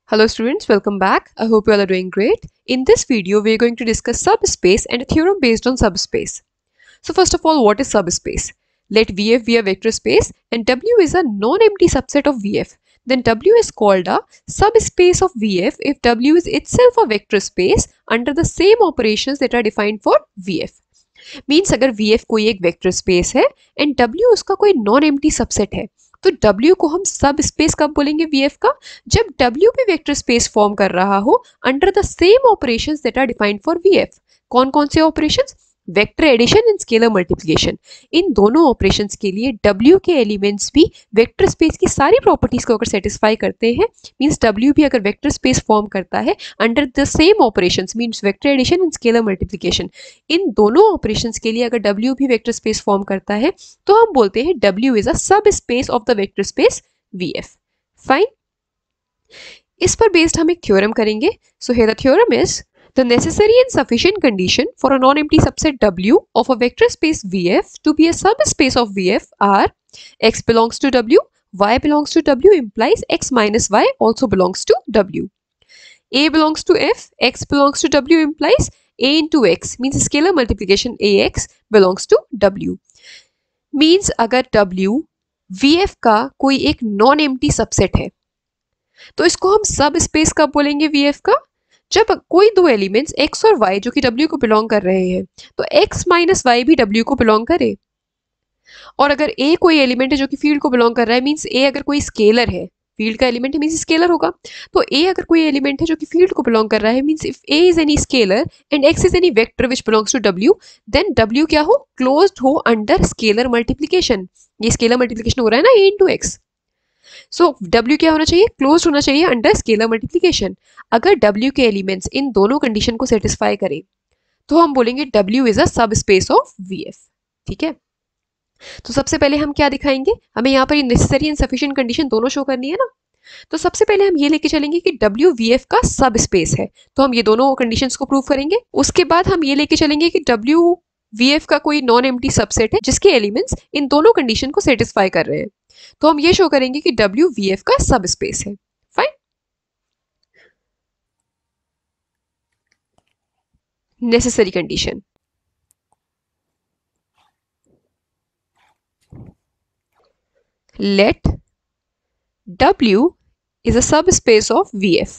Hello students, welcome back. I hope you all are doing great. In this video, we are going to discuss subspace and a theorem based on subspace. So first of all, what is subspace? Let Vf be a vector space and W is a non-empty subset of Vf. Then W is called a subspace of Vf if W is itself a vector space under the same operations that are defined for Vf. Means अगर Vf कोई एक vector space है and W उसका कोई non empty subset है तो W को हम सब स्पेस कब बोलेंगे Vf का, जब W भी वेक्टर स्पेस फॉर्म कर रहा हो under the same operations that are defined for Vf. कौन कौन से operations? Vector addition and scalar multiplication. इन दोनों ऑपरेशंस के लिए W के एलिमेंट्स भी वेक्टर स्पेस की सारी प्रॉपर्टीज को अगर सेटिस्फाई करते हैं, मींस W भी अगर वेक्टर स्पेस फॉर्म करता है under the same operations means vector addition and scalar multiplication, इन दोनों ऑपरेशंस के लिए अगर W भी वेक्टर स्पेस फॉर्म करता है तो हम बोलते हैं W is a subspace of the vector space Vf. Fine. इस पर बेस्ड हम एक थ्योरम करेंगे. So here the theorem is the necessary and sufficient condition for a non-empty subset W of a vector space Vf to be a subspace of Vf are x belongs to W, y belongs to W implies x minus y also belongs to W. A belongs to F, x belongs to W implies A into x means scalar multiplication AX belongs to W. Means अगर W Vf का कोई एक non-empty subset है तो इसको हम subspace कब बोलेंगे Vf का, जब कोई दो एलिमेंट्स x और y जो कि W को बिलोंग कर रहे हैं तो x माइनस वाई भी W को बिलोंग करे. और अगर A कोई एलिमेंट है जो कि फील्ड को बिलोंग कर रहा है, मींस A अगर कोई स्केलर है, फील्ड का एलिमेंट है मींस स्केलर होगा, तो A अगर कोई एलिमेंट है जो कि फील्ड को बिलोंग कर रहा है, means if A is any scalar and x is any vector which belongs to W, then W क्या हो, क्लोज्ड हो अंडर स्केलर मल्टीप्लिकेशन. ये स्केलर मल्टीप्लिकेशन हो रहा है ना A into x. So W क्या होना चाहिए, क्लोज होना चाहिए अंडर स्केलर मल्टीप्लिकेशन. अगर W के एलिमेंट्स इन दोनों कंडीशन को सेटिस्फाई करें तो हम बोलेंगे W is a subspace of Vf. ठीक है. तो सबसे पहले हम क्या दिखाएंगे, हमें यहाँ पर नेसेसरी एंड सफिशिएंट कंडीशन दोनों शो करनी है ना. तो सबसे पहले हम ये लेके चलेंगे कि W Vf का सब स्पेस है, तो हम ये दोनों कंडीशंस को प्रूव करेंगे. उसके बाद हम ये लेके चलेंगे कि W Vf का कोई नॉन एम्प्टी सबसेट है जिसके एलिमेंट्स इन दोनों कंडीशन को सेटिस्फाई कर रहे हैं, तो हम ये शो करेंगे कि W Vf का सब स्पेस है. Fine. Necessary condition, let W is a subspace of Vf.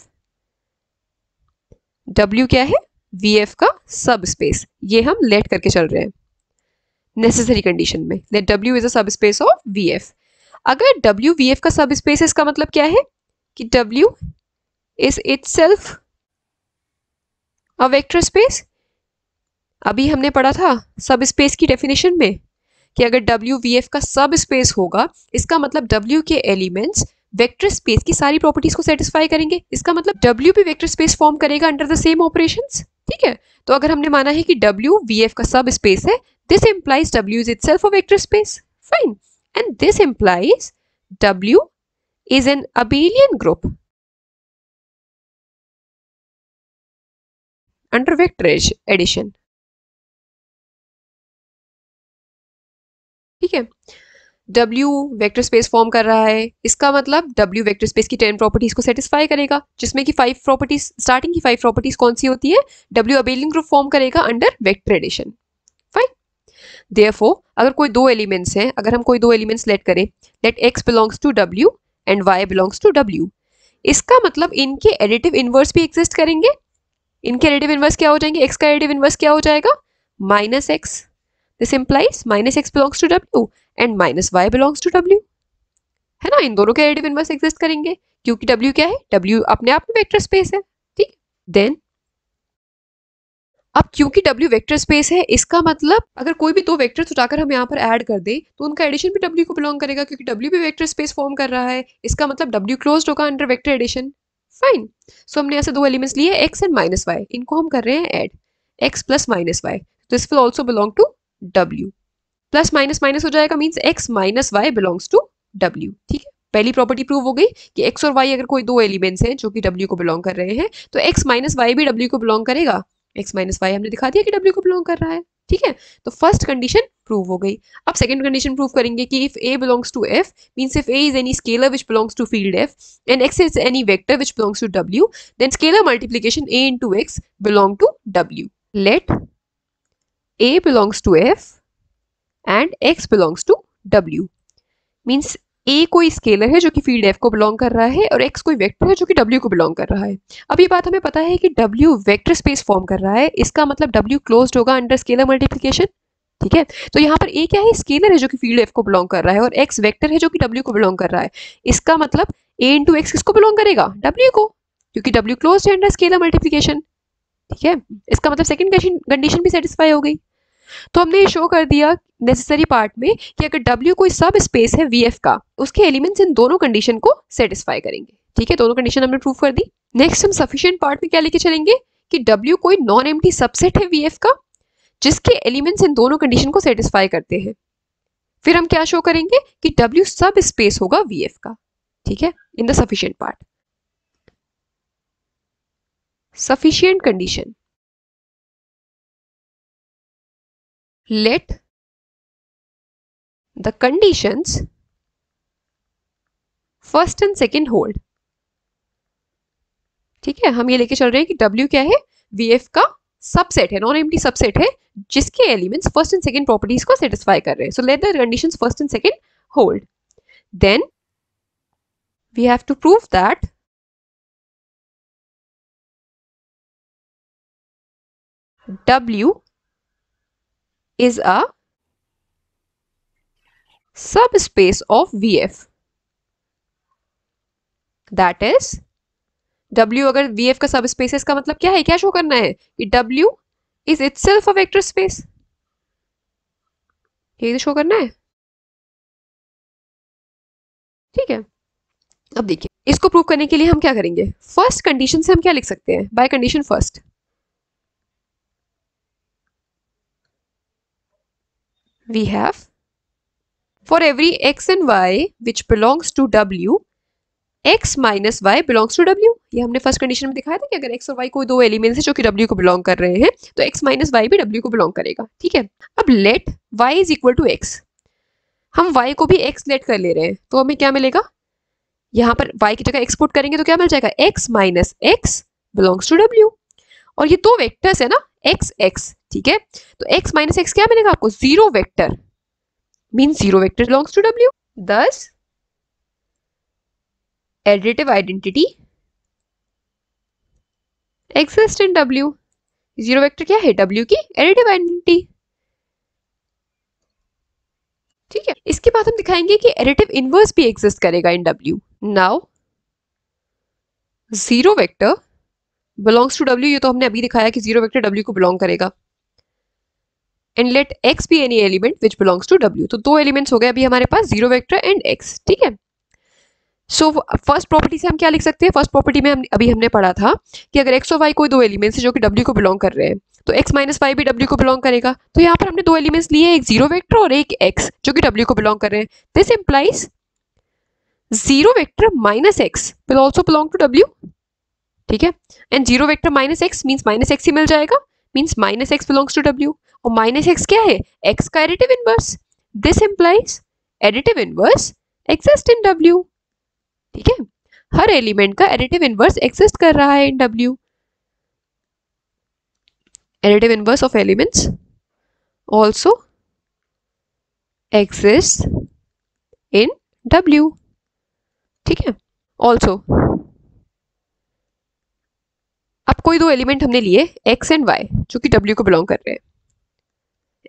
W क्या है, Vf का सब स्पेस, ये हम लेट करके चल रहे हैं नेसेसरी कंडीशन में. Late W is a subspace of Vf. अगर W Vf का सब स्पेस है इसका मतलब क्या है कि W is itself a vector space. अभी हमने पढ़ा था सब स्पेस की डेफिनेशन में कि अगर W Vf का सब स्पेस होगा इसका मतलब W के एलिमेंट्स वेक्टर स्पेस की सारी प्रॉपर्टीज को सेटिस्फाई करेंगे. इसका मतलब W भी वेक्टर स्पेस फॉर्म करेगा अंडर द सेम ऑपरेशंस. ठीक है. तो अगर हमने माना है कि W Vf का सब स्पेस है, this implies W is itself a vector space. Fine. And this implies W is an abelian group under vector addition. ठीक है. W वेक्टर स्पेस फॉर्म कर रहा है, इसका मतलब W वेक्टर स्पेस की 10 प्रॉपर्टीज को सेटिस्फाई करेगा, जिसमें कि 5 प्रॉपर्टीज, स्टार्टिंग की 5 प्रॉपर्टीज कौन सी होती है, W abelian ग्रुप फॉर्म करेगा under vector addition. Fine. Therefore, अगर कोई दो एलिमेंट्स हैं, अगर हम कोई दो एलिमेंट्स लेट करें, let x belongs to W and y belongs to W, इसका मतलब इनके एडिटिव इनवर्स भी एग्जिस्ट करेंगे. इनके एडिटिव इनवर्स क्या हो जाएंगे, x का एडिटिव इनवर्स क्या हो जाएगा, minus x. This implies minus x belongs to W and minus y belongs to W. है ना, इन दोनों के एडिटिव इनवर्स एग्जिस्ट करेंगे क्योंकि W क्या है, W अपने आप में वेक्टर स्पेस है. ठीक. देन अब क्योंकि W वेक्टर स्पेस है, इसका मतलब अगर कोई भी दो वेक्टर्स उठाकर हम यहाँ पर ऐड कर दें तो उनका एडिशन भी W को बिलोंग करेगा क्योंकि W भी वेक्टर स्पेस फॉर्म कर रहा है. इसका मतलब W क्लोज्ड होगा अंडर वेक्टर एडिशन. फाइन. सो हमने ऐसे दो एलिमेंट्स लिए x एंड माइनस वाई, इनको हम कर रहे हैं add, x plus minus y, this will also belong to W. Plus minus minus हो जाएगा means x minus y belongs to W. ठीक है. पहली प्रॉपर्टी प्रूव हो गई कि x और y अगर कोई दो एलिमेंट्स हैं जो कि W को बिलोंग कर रहे हैं तो x माइनस वाई भी W को बिलोंग करेगा. x माइनस वाई हमने दिखा दिया कि W को बिलोंग कर रहा है. ठीक है. तो फर्स्ट कंडीशन प्रूव हो गई। अब सेकंड कंडीशन प्रूव करेंगे कि if A belongs to F means if A is any scalar which belongs to field F and X is any vector which belongs to W, then scalar multiplication A into X belong to W. Let A belongs to F and X belongs to W means A कोई scalar है जो कि field F को belong कर रहा है और X कोई वेक्टर है जो कि W को बिलोंग कर रहा है। अब ये बात हमें पता है कि W वेक्टर स्पेस फॉर्म कर रहा है, इसका मतलब W क्लोज्ड होगा अंडर स्केलर मल्टीप्लिकेशन। ठीक है, तो यहाँ पर A क्या है, स्केलर है जो कि फील्ड F को बिलोंग कर रहा है और X वेक्टर है जो कि W को बिलोंग कर रहा है। इसका मतलब A इंटू एक्स किसको बिलोंग करेगा, W को, क्योंकि W क्लोज्ड है अंडर स्केलर मल्टीप्लिकेशन। ठीक है, इसका मतलब सेकंड कंडीशन भी सेटिस्फाई हो गई। तो हमने ये शो कर दिया नेसेसरी पार्ट में कि अगर W कोई सब स्पेस है VF का, उसके एलिमेंट्स इन दोनों कंडीशन को सेटिस्फाई करेंगे। ठीक है, दोनों कंडीशन हमने प्रूव कर दी। नेक्स्ट हम सफिशिएंट पार्ट में क्या लेके चलेंगे कि W कोई नॉन एम्प्टी सबसेट है VF का जिसके एलिमेंट्स इन दोनों कंडीशन को सेटिस्फाई करते हैं। फिर हम क्या शो करेंगे कि W सब स्पेस होगा VF का। ठीक है, in the sufficient part. Sufficient condition, let the conditions first and second hold। ठीक है, हम ये लेके चल रहे हैं कि W क्या है, VF का सबसेट है, नॉन एम्प्टी सबसेट है जिसके elements first and second properties को सेटिस्फाई कर रहे हैं। So let the conditions first and second hold, then we have to prove that W is a subspace of VF, that is W अगर VF का subspace है, इसका मतलब क्या है, क्या शो करना है कि W is itself a vector space, ये शो करना है। ठीक है, अब देखिए इसको प्रूव करने के लिए हम क्या करेंगे, फर्स्ट कंडीशन से हम क्या लिख सकते हैं, by condition first we have for every x and y which belongs to W, x minus y belongs to W। ये हमने फर्स्ट कंडीशन में दिखाया था कि अगर x और y कोई दो एलिमेंट्स है जो कि W को बिलोंग कर रहे हैं तो x माइनस y भी W को बिलोंग करेगा। ठीक है, अब let y is equal to x, हम y को भी x लेट कर ले रहे हैं तो हमें क्या मिलेगा, यहाँ पर y की जगह x पुट करेंगे तो क्या मिल जाएगा, x minus x belongs to W। और ये दो वेक्टर्स है ना x x। ठीक है, तो x माइनस x क्या मिलेगा आपको, zero vector, means zero vector belongs to W। thus additive identity exists in W। Zero vector क्या है, W की एडिटिव आइडेंटिटी। ठीक है, इसके बाद हम दिखाएंगे कि एडिटिव इनवर्स भी एग्जिस्ट करेगा in W। Now zero vector belongs to W, ये तो हमने अभी दिखाया कि जीरो वेक्टर W को बिलोंग करेगा। And let x be any element which belongs to W, तो दो एलिमेंट्स हो गए अभी हमारे पास, जीरो वेक्टर एंड x। ठीक है, सो फर्स्ट प्रॉपर्टी से हम क्या लिख सकते हैं, फर्स्ट प्रॉपर्टी में हमने पढ़ा था कि अगर x और y कोई दो एलिमेंट्स है जो कि W को बिलोंग कर रहे हैं तो x माइनस y भी W को बिलोंग करेगा। तो यहाँ पर हमने दो एलिमेंट्स लिए, एक जीरो वेक्टर और एक x जो कि W को बिलोंग कर रहे हैं। This implies zero vector minus x will also belong to W। ठीक है, and zero vector minus x means minus x ही मिल जाएगा, means minus x belongs to W। और माइनस x क्या है, x का additive inverse. This implies additive inverse exist in W। ठीक है, हर एलिमेंट का एडिटिव इनवर्स एग्जिस्ट कर रहा है in W। Additive inverse of elements also exist in W। ठीक है, ऑल्सो अब कोई दो एलिमेंट हमने लिए x एंड y जो कि W को बिलोंग कर रहे हैं,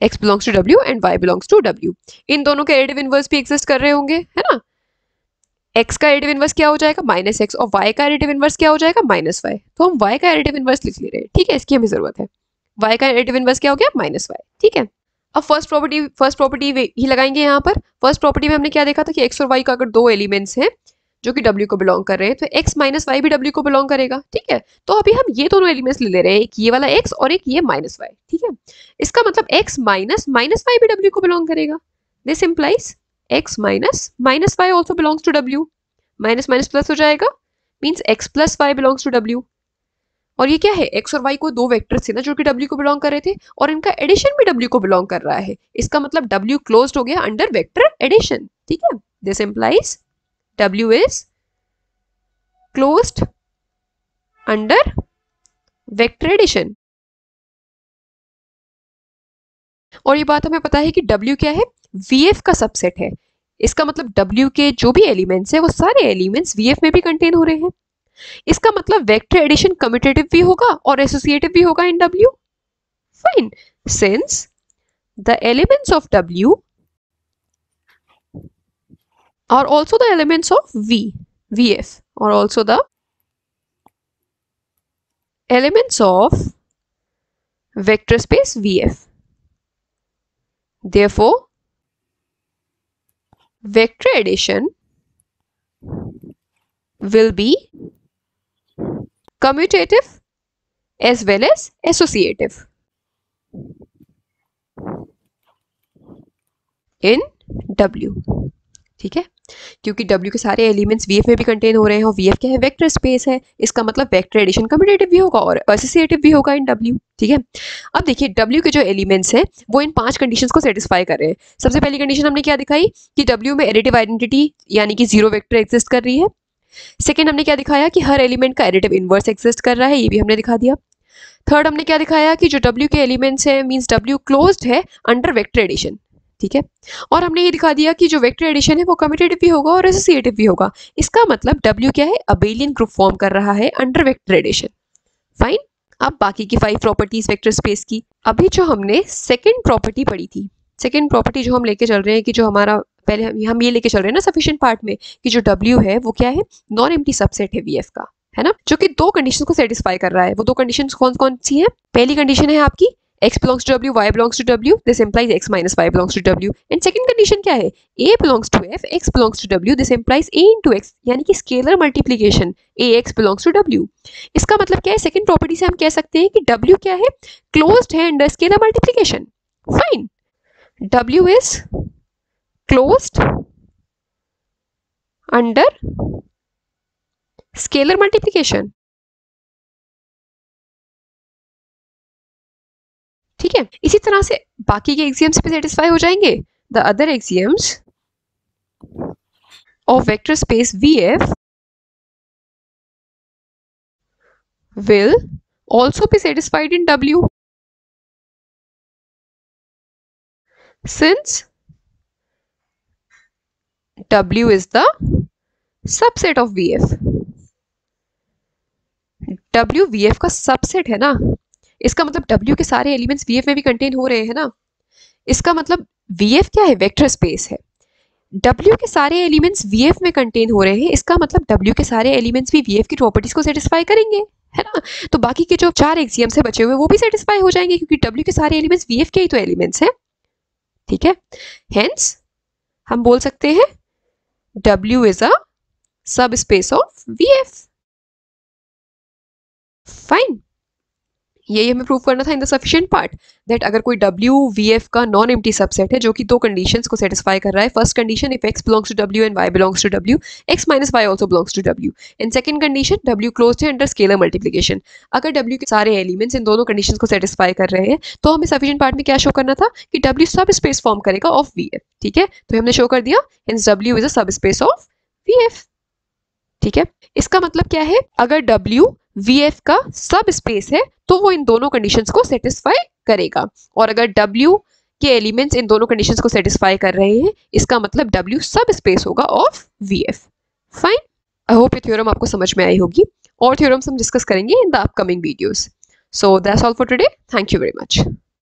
x belongs to W and y belongs to W। इन दोनों के एडिटिव इनवर्स भी एग्जिस्ट कर रहे होंगे, है ना। x का एडिटिव इनवर्स क्या हो जाएगा, माइनस x, और y का एडिटिव इनवर्स क्या हो जाएगा, माइनस y। तो हम y का एडिटिव इनवर्स लिख ले रहे हैं। ठीक है, इसकी हमें जरूरत है, y का एडिटिव इनवर्स क्या हो गया, माइनस y। ठीक है, अब फर्स्ट प्रॉपर्टी ही लगाएंगे यहाँ पर। फर्स्ट प्रॉपर्टी में हमने क्या देखा था कि x और y का अगर दो एलिमेंट्स हैं जो कि W को बिलोंग कर रहे हैं तो x माइनस y भी W को बिलोंग करेगा। ठीक है, तो अभी हम ये दोनों एलिमेंट्स ले रहे हैं, एक ये वाला x और एक ये माइनस y। ठीक है, इसका मतलब x माइनस माइनस y भी W को बिलोंग करेगा। This implies x minus minus y also belongs to W। Minus minus plus हो जाएगा, means x plus y belongs to W। और ये क्या है, x और y को दो वेक्टर्स थे ना जो कि w को बिलोंग कर रहे थे, और इनका एडिशन भी w को बिलोंग कर रहा है। इसका मतलब w क्लोज्ड हो गया अंडर वेक्टर एडिशन। ठीक है, this implies w is closed under vector addition. और ये बात हमें पता है कि w क्या है, vf का सबसेट है। इसका मतलब w के जो भी एलिमेंट्स है वो सारे एलिमेंट्स vf में भी कंटेन हो रहे हैं। इसका मतलब वेक्टर एडिशन कम्यूटेटिव भी होगा और एसोसिएटिव भी होगा इन w। Fine, since the elements of w are also the elements of vf or also the elements of vector space vf. Therefore, vector addition will be commutative as well as associative in W। ठीक है, क्योंकि W के सारे elements VF में भी contain हो रहे हैं और VF क्या है, वेक्टर स्पेस है। इसका मतलब वेक्टर एडिशन कम्यूटेटिव भी होगा और एसोसिएटिव भी होगा इन W। ठीक है, अब देखिए W के जो एलिमेंट्स हैं वो इन 5 कंडीशंस को सेटिस्फाई कर रहे हैं। सबसे पहली कंडीशन हमने क्या दिखाई कि W में एडिटिव आइडेंटिटी यानी कि 0 वेक्टर एग्जिस्ट कर रही है। सेकेंड हमने क्या दिखाया कि हर एलिमेंट का एडिटिव इनवर्स एग्जिस्ट कर रहा है, ये भी हमने दिखा दिया। थर्ड हमने क्या दिखाया कि जो W के एलिमेंट्स हैं मींस W क्लोज्ड है अंडर वेक्टर एडिशन। ठीक है, और हमने ये दिखा दिया कि जो वेक्टर एडिशन है वो कम्यूटेटिव भी होगा और एसोसिएटिव भी होगा। इसका मतलब W क्या है, अबेलियन ग्रुप फॉर्म कर रहा है अंडर वेक्टर एडिशन। फाइन, अब बाकी की 5 प्रॉपर्टीज वेक्टर स्पेस की। अभी जो हमने सेकंड प्रॉपर्टी पढ़ी थी, सेकंड प्रॉपर्टी जो हम लेके चल रहे हैं कि जो हमारा पहले हम ये लेके चल रहे हैं ना सफिशिएंट पार्ट में कि जो W है वो क्या है, नॉन एम्प्टी सबसेट है VF का, है ना, जो कि 2 कंडीशन को सेटिस्फाई कर रहा है। वो 2 कंडीशन कौन कौन सी हैं? पहली कंडीशन है आपकी x belongs to w, y belongs to w, this implies x minus y belongs to w। and second condition क्या है, a belongs to f, x belongs to w, this implies a into x, यानी कि scalar multiplication ax belongs to w। इसका मतलब क्या है, second property से हम कह सकते हैं कि w क्या है, क्लोज्ड है under scalar multiplication. Fine, w is closed under scalar multiplication. ठीक है, इसी तरह से बाकी के एक्सियम्स भी सेटिस्फाई हो जाएंगे। The other axioms of vector space VF will also be satisfied in W since W is the subset of VF। W VF का सबसेट है ना, इसका मतलब W के सारे एलिमेंट्स VF में भी कंटेन हो रहे हैं ना। इसका मतलब VF क्या है, वेक्टर स्पेस है। W के सारे एलिमेंट्स VF में कंटेन हो रहे हैं, इसका मतलब W के सारे एलिमेंट्स भी VF की प्रॉपर्टीज को सेटिस्फाई करेंगे, है ना। तो बाकी के जो 4 एक्सियम्स है बचे हुए वो भी सेटिस्फाई हो जाएंगे क्योंकि W के सारे एलिमेंट्स VF के ही तो एलिमेंट्स हैं। ठीक है, हेंस हम बोल सकते हैं W is a subspace of VF। Fine, यही हमें प्रूव करना था in the sufficient part that अगर कोई W VF का नॉन एम्प्टी सबसेट है जो कि 2 कंडीशंस को सेटिस्फाई कर रहा है। First condition, if x belongs to W and y belongs to W, x minus y also belongs to W। And second condition, W closed है under scalar multiplication. अगर W के सारे एलिमेंट्स इन दोनों कंडीशंस को सेटिस्फाई कर रहे हैं तो हमें सफिशिएंट पार्ट में क्या शो करना था कि W सब स्पेस फॉर्म करेगा ऑफ VF। ठीक है, तो हमने शो कर दिया hence W is a subspace of VF। ठीक है, इसका मतलब क्या है, अगर W VF का सब स्पेस है तो वो इन दोनों कंडीशंस को सेटिस्फाई करेगा, और अगर W के एलिमेंट्स इन दोनों कंडीशंस को सेटिस्फाई कर रहे हैं इसका मतलब W सब स्पेस होगा of VF। Fine, I hope ये थ्योरम आपको समझ में आई होगी, और थ्योरम्स हम डिस्कस करेंगे in the upcoming videos. So that's all for today, thank you very much.